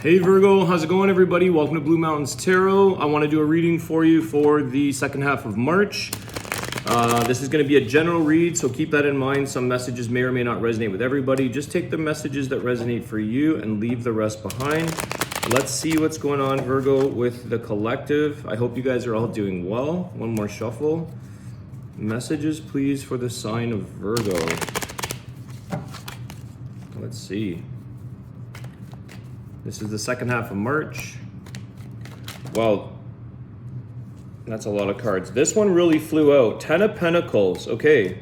Hey Virgo, how's it going everybody? Welcome to Blue Mountains Tarot. I want to do a reading for you for the second half of March. This is going to be a general read, so keep that in mind. Some messages may or may not resonate with everybody. Just take the messages that resonate for you and leave the rest behind. Let's see what's going on, Virgo, with the collective. I hope you guys are all doing well. One more shuffle. Messages, please, for the sign of Virgo. Let's see. This is the second half of March. Wow, that's a lot of cards. This one really flew out. 10 of Pentacles, okay.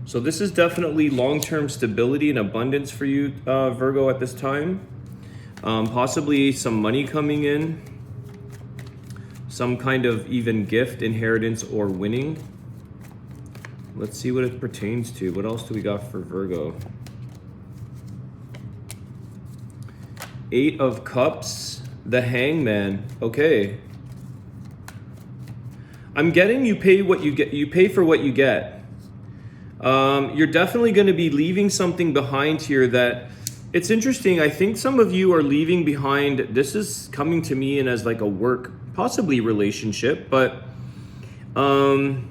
So this is definitely long-term stability and abundance for you, Virgo, at this time. Possibly some money coming in. Some kind of even gift, inheritance, or winning. Let's see what it pertains to. What else do we got for Virgo? 8 of Cups, the Hangman. Okay. I'm getting you pay what you get. You pay for what you get. You're definitely going to be leaving something behind here that it's interesting. I think some of you are leaving behind. This is coming to me in as like a work, possibly relationship, but some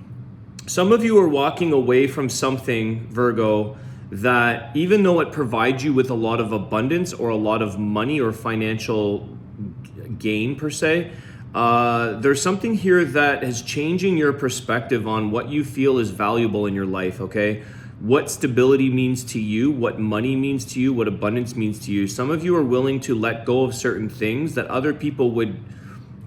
of you are walking away from something, Virgo, that even though it provides you with a lot of abundance or a lot of money or financial gain per se, there's something here that is changing your perspective on what you feel is valuable in your life, okay? What stability means to you, what money means to you, what abundance means to you. Some of you are willing to let go of certain things that other people would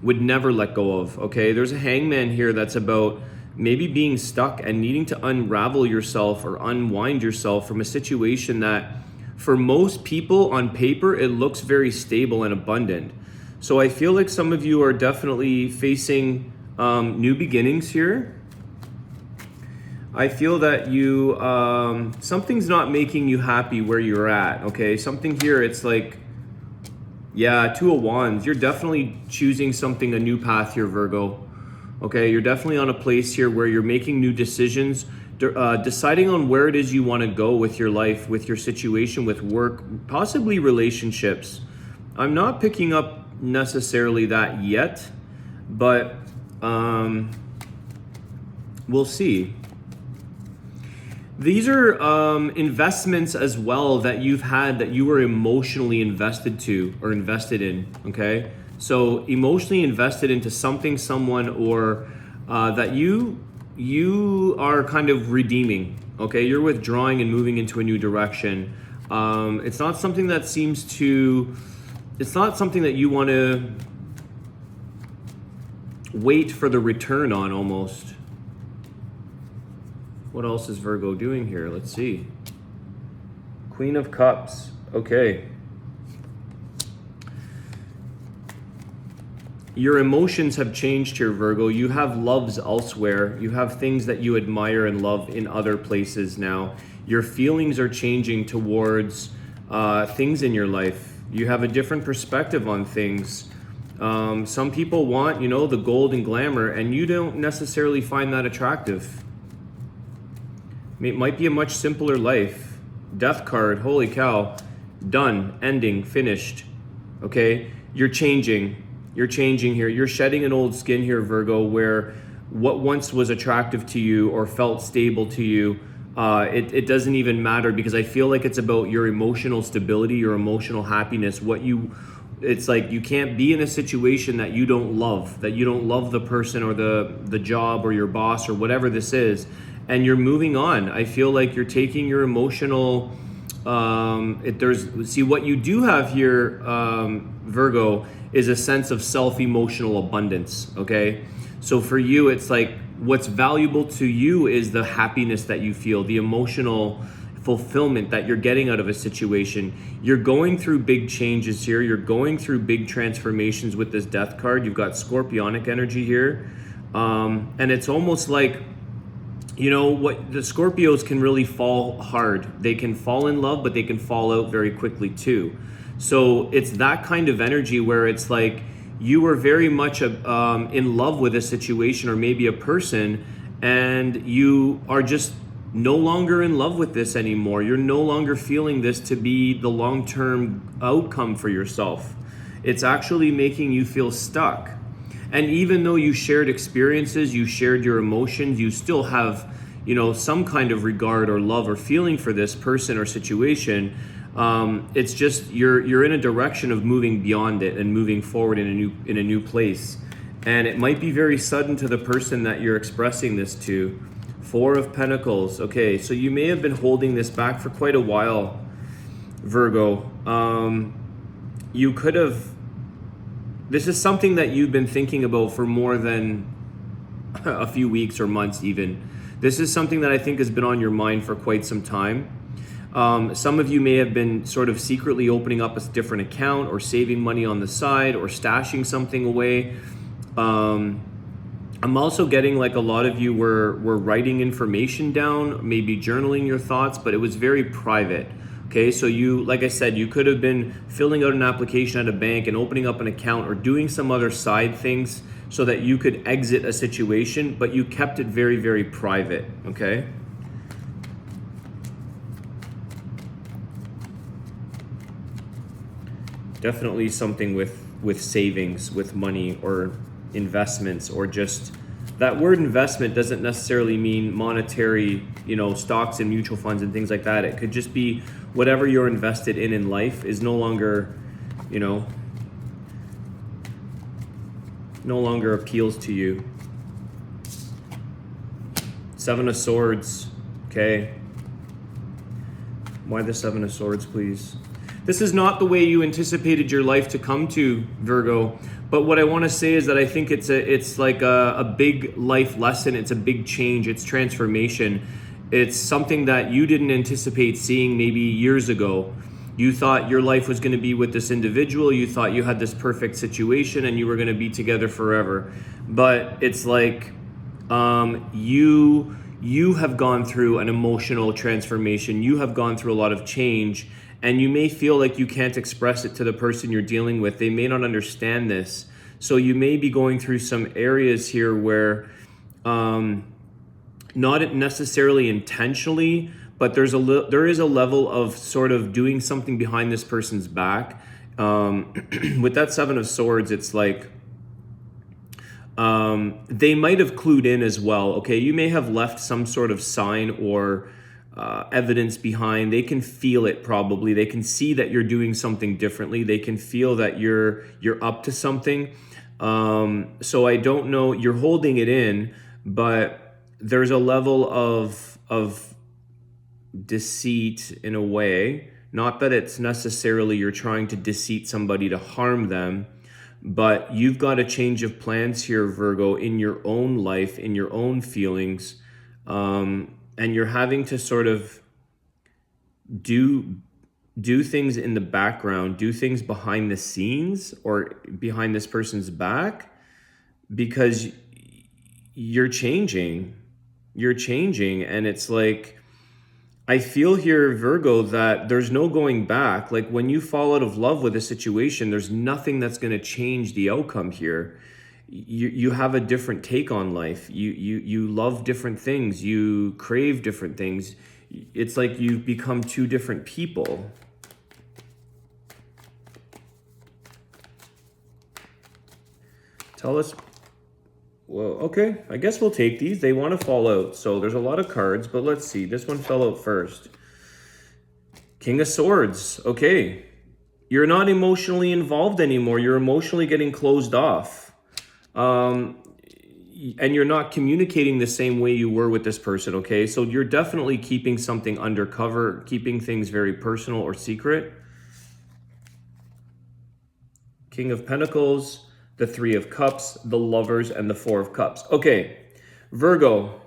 never let go of, okay? There's a Hangman here that's about maybe being stuck and needing to unravel yourself or unwind yourself from a situation that for most people on paper, it looks very stable and abundant. So I feel like some of you are definitely facing new beginnings here. I feel that you, something's not making you happy where you're at, okay? Something here, it's like, yeah, 2 of Wands. You're definitely choosing something, a new path here, Virgo. Okay, you're definitely on a place here where you're making new decisions, deciding on where it is you want to go with your life, with your situation, with work, possibly relationships. I'm not picking up necessarily that yet, but we'll see. These are investments as well that you've had that you were emotionally invested to or invested in, okay? So emotionally invested into something, someone, or that you are kind of redeeming, okay? You're withdrawing and moving into a new direction. It's not something that it's not something that you want to wait for the return on almost. What else is Virgo doing here? Let's see. Queen of Cups, okay. Your emotions have changed here, Virgo. You have loves elsewhere. You have things that you admire and love in other places now. Your feelings are changing towards things in your life. You have a different perspective on things. Some people want, the gold and glamour, and you don't necessarily find that attractive. It might be a much simpler life. Death card, holy cow. Done, ending, finished. Okay? You're changing. You're changing here. You're shedding an old skin here, Virgo, where what once was attractive to you or felt stable to you, it doesn't even matter, because I feel like it's about your emotional stability, your emotional happiness. It's like you can't be in a situation that you don't love the person or the job or your boss or whatever this is, and you're moving on. I feel like you're taking your emotional, see what you do have here, Virgo, is a sense of self-emotional abundance, okay? So for you, it's like what's valuable to you is the happiness that you feel, the emotional fulfillment that you're getting out of a situation. You're going through big changes here. You're going through big transformations with this Death card. You've got Scorpionic energy here. And it's almost like, what the Scorpios can really fall hard. They can fall in love, but they can fall out very quickly too. So it's that kind of energy where it's like you were very much in love with a situation or maybe a person, and you are just no longer in love with this anymore. You're no longer feeling this to be the long-term outcome for yourself. It's actually making you feel stuck. And even though you shared experiences, you shared your emotions, you still have, some kind of regard or love or feeling for this person or situation. It's just you're in a direction of moving beyond it and moving forward in a new place. And it might be very sudden to the person that you're expressing this to. Four of Pentacles. Okay, so you may have been holding this back for quite a while, Virgo. You could have. This is something that you've been thinking about for more than a few weeks or months even. This is something that I think has been on your mind for quite some time. Some of you may have been sort of secretly opening up a different account or saving money on the side or stashing something away. I'm also getting like a lot of you were writing information down, maybe journaling your thoughts, but it was very private. Okay, so you, like I said, you could have been filling out an application at a bank and opening up an account or doing some other side things so that you could exit a situation, but you kept it very, very private, okay? Definitely something with savings, with money or investments, or just that word investment doesn't necessarily mean monetary, stocks and mutual funds and things like that. It could just be whatever you're invested in life is no longer, no longer appeals to you. Seven of Swords, okay? Why the Seven of Swords, please? This is not the way you anticipated your life to come to, Virgo. But what I want to say is that I think it's like a big life lesson. It's a big change. It's transformation. It's something that you didn't anticipate seeing maybe years ago. You thought your life was going to be with this individual. You thought you had this perfect situation and you were going to be together forever. But it's like you have gone through an emotional transformation. You have gone through a lot of change. And you may feel like you can't express it to the person you're dealing with. They may not understand this. So you may be going through some areas here where, not necessarily intentionally, but there is a level of sort of doing something behind this person's back. With that Seven of Swords, it's like they might have clued in as well. Okay, you may have left some sort of sign or evidence behind. They can feel it probably. They can see that you're doing something differently. They can feel that you're up to something. So I don't know, you're holding it in, but there's a level of deceit in a way. Not that it's necessarily you're trying to deceive somebody to harm them, but you've got a change of plans here, Virgo, in your own life, in your own feelings. And you're having to sort of do things in the background, do things behind the scenes or behind this person's back, because you're changing. And it's like, I feel here, Virgo, that there's no going back. Like when you fall out of love with a situation, there's nothing that's going to change the outcome here. You have a different take on life. You love different things. You crave different things. It's like you've become two different people. Tell us. Well, okay. I guess we'll take these. They want to fall out. So there's a lot of cards, but let's see. This one fell out first. King of Swords. Okay. You're not emotionally involved anymore. You're emotionally getting closed off. And you're not communicating the same way you were with this person, okay? So you're definitely keeping something undercover, keeping things very personal or secret. King of Pentacles, the Three of Cups, the Lovers, and the Four of Cups. Okay, Virgo.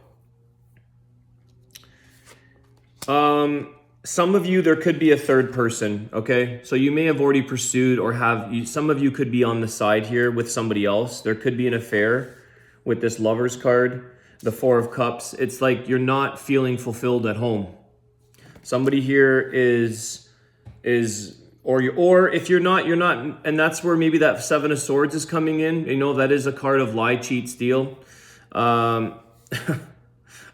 Some of you, there could be a third person, okay? So you may have already pursued or some of you could be on the side here with somebody else. There could be an affair with this Lovers card, the Four of Cups. It's like you're not feeling fulfilled at home. Somebody here is or if you're not, and that's where maybe that Seven of Swords is coming in. That is a card of lie, cheat, steal.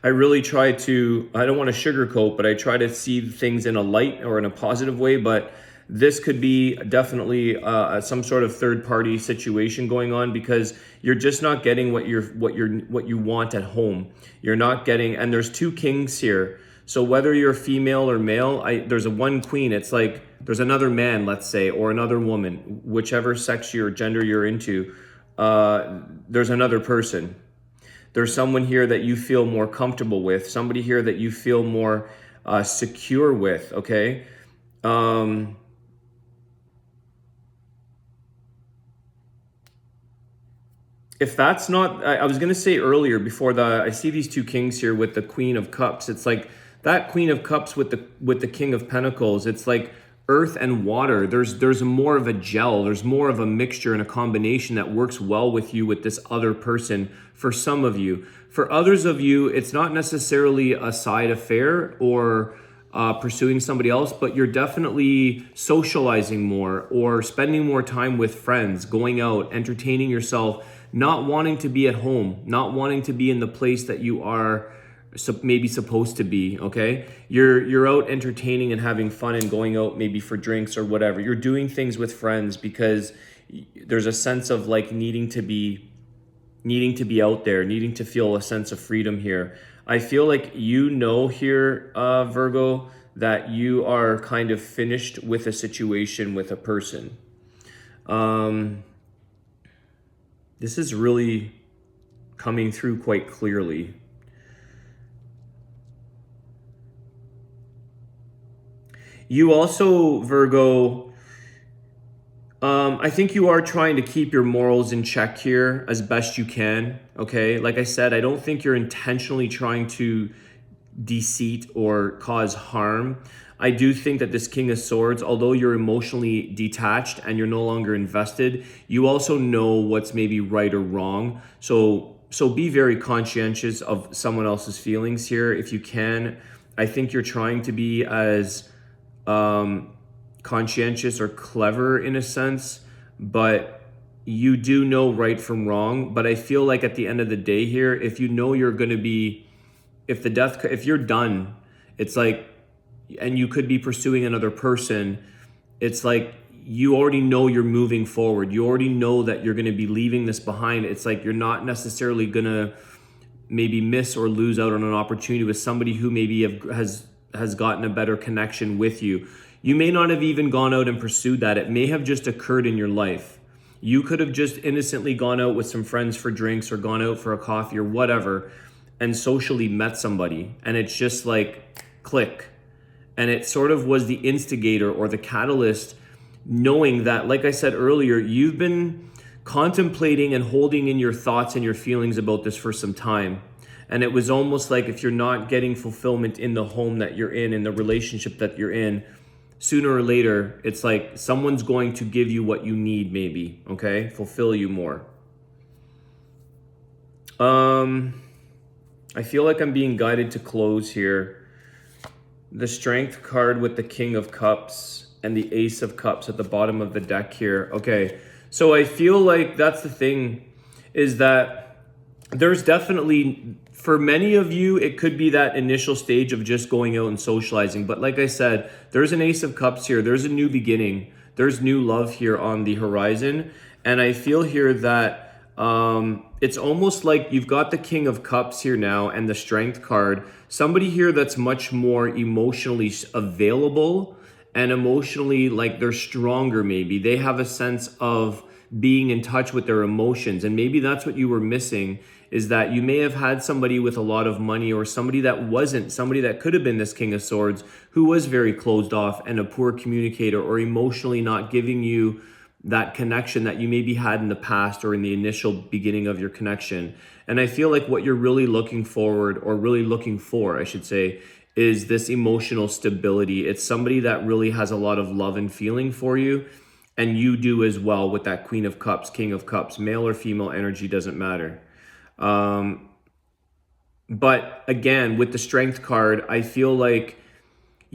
I really try to, I don't want to sugarcoat, but I try to see things in a light or in a positive way. But this could be definitely some sort of third party situation going on, because you're just not getting what you want at home. You're not getting, and there's two kings here. So whether you're female or male, there's a one queen. It's like there's another man, let's say, or another woman, whichever sex or gender you're into. There's another person. There's someone here that you feel more comfortable with, somebody here that you feel more secure with, okay? If that's not, I was going to say earlier before I see these two kings here with the Queen of Cups. It's like that Queen of Cups with the King of Pentacles. It's like earth and water. There's more of a gel. There's more of a mixture and a combination that works well with you with this other person for some of you. For others of you, it's not necessarily a side affair or pursuing somebody else, but you're definitely socializing more or spending more time with friends, going out, entertaining yourself, not wanting to be at home, not wanting to be in the place that you are maybe supposed to be, okay? You're out entertaining and having fun and going out maybe for drinks or whatever. You're doing things with friends because there's a sense of like needing to be out there, needing to feel a sense of freedom here. I feel like here, Virgo, that you are kind of finished with a situation with a person. This is really coming through quite clearly. You also, Virgo, I think you are trying to keep your morals in check here as best you can, okay? Like I said, I don't think you're intentionally trying to deceit or cause harm. I do think that this King of Swords, although you're emotionally detached and you're no longer invested, you also know what's maybe right or wrong. So be very conscientious of someone else's feelings here if you can. I think you're trying to be as conscientious or clever in a sense, but you do know right from wrong. But I feel like at the end of the day here, if you know you're going to be, if you're done, it's like, and you could be pursuing another person, it's like you already know you're moving forward. You already know that you're going to be leaving this behind. It's like you're not necessarily going to maybe miss or lose out on an opportunity with somebody who maybe has gotten a better connection with you. You may not have even gone out and pursued that. It may have just occurred in your life. You could have just innocently gone out with some friends for drinks or gone out for a coffee or whatever and socially met somebody, and it's just like click. And it sort of was the instigator or the catalyst, knowing that, like I said earlier, you've been contemplating and holding in your thoughts and your feelings about this for some time. And it was almost like if you're not getting fulfillment in the home that you're in the relationship that you're in, sooner or later, it's like someone's going to give you what you need, maybe, okay? Fulfill you more. I feel like I'm being guided to close here. The Strength card with the King of Cups and the Ace of Cups at the bottom of the deck here. Okay, so I feel like that's the thing, is that there's definitely, for many of you, it could be that initial stage of just going out and socializing. But like I said, there's an Ace of Cups here. There's a new beginning. There's new love here on the horizon. And I feel here that it's almost like you've got the King of Cups here now and the Strength card. Somebody here that's much more emotionally available and emotionally like they're stronger maybe. They have a sense of being in touch with their emotions. And maybe that's what you were missing, is that you may have had somebody with a lot of money or somebody that wasn't, somebody that could have been this King of Swords who was very closed off and a poor communicator or emotionally not giving you that connection that you maybe had in the past or in the initial beginning of your connection. And I feel like what you're really looking forward, or really looking for, I should say, is this emotional stability. It's somebody that really has a lot of love and feeling for you, and you do as well with that Queen of Cups, King of Cups, male or female energy, doesn't matter. But again, with the Strength card, I feel like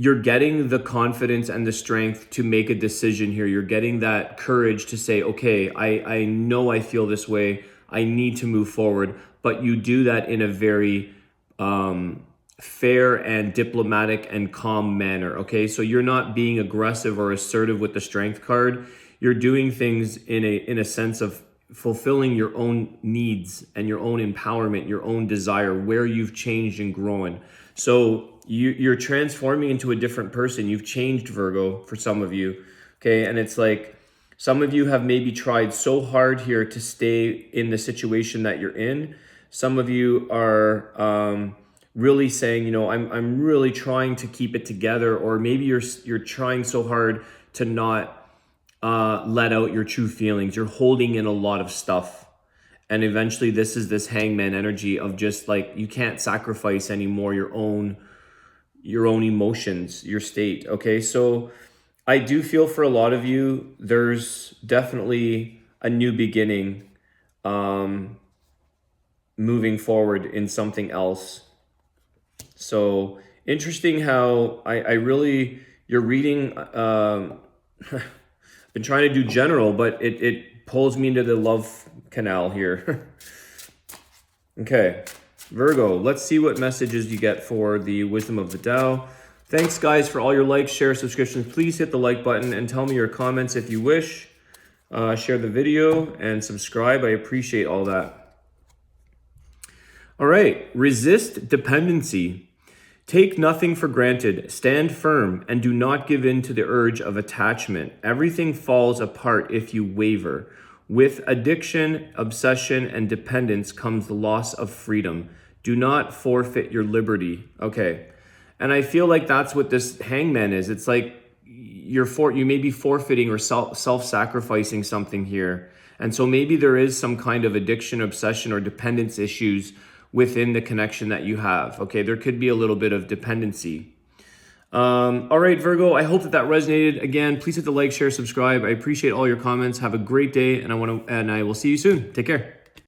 you're getting the confidence and the strength to make a decision here. You're getting that courage to say, okay, I know I feel this way. I need to move forward. But you do that in a very fair and diplomatic and calm manner. Okay, so you're not being aggressive or assertive with the Strength card. You're doing things in a sense of fulfilling your own needs and your own empowerment, your own desire, where you've changed and grown. So you're transforming into a different person. You've changed, Virgo, for some of you. Okay, and it's like some of you have maybe tried so hard here to stay in the situation that you're in. Some of you are really saying, you know, I'm really trying to keep it together, or maybe you're trying so hard to not let out your true feelings. You're holding in a lot of stuff, and eventually this hangman energy of just like you can't sacrifice anymore your own emotions, your state. Okay, so I do feel for a lot of you there's definitely a new beginning moving forward in something else. So interesting how I really, your reading, I've been trying to do general, but it pulls me into the love canal here. Okay, Virgo, let's see what messages you get for the Wisdom of the Tao. Thanks, guys, for all your likes, shares, subscriptions. Please hit the like button and tell me your comments if you wish. Share the video and subscribe. I appreciate all that. All right, resist dependency. Take nothing for granted, stand firm, and do not give in to the urge of attachment. Everything falls apart if you waver. With addiction, obsession, and dependence comes the loss of freedom. Do not forfeit your liberty. Okay, and I feel like that's what this hangman is. It's like you may be forfeiting or self-sacrificing something here. And so maybe there is some kind of addiction, obsession, or dependence issues within the connection that you have. Okay, there could be a little bit of dependency. All right, Virgo, I hope that resonated. Again, please hit the like, share, subscribe. I appreciate all your comments. Have a great day, and I will see you soon. Take care.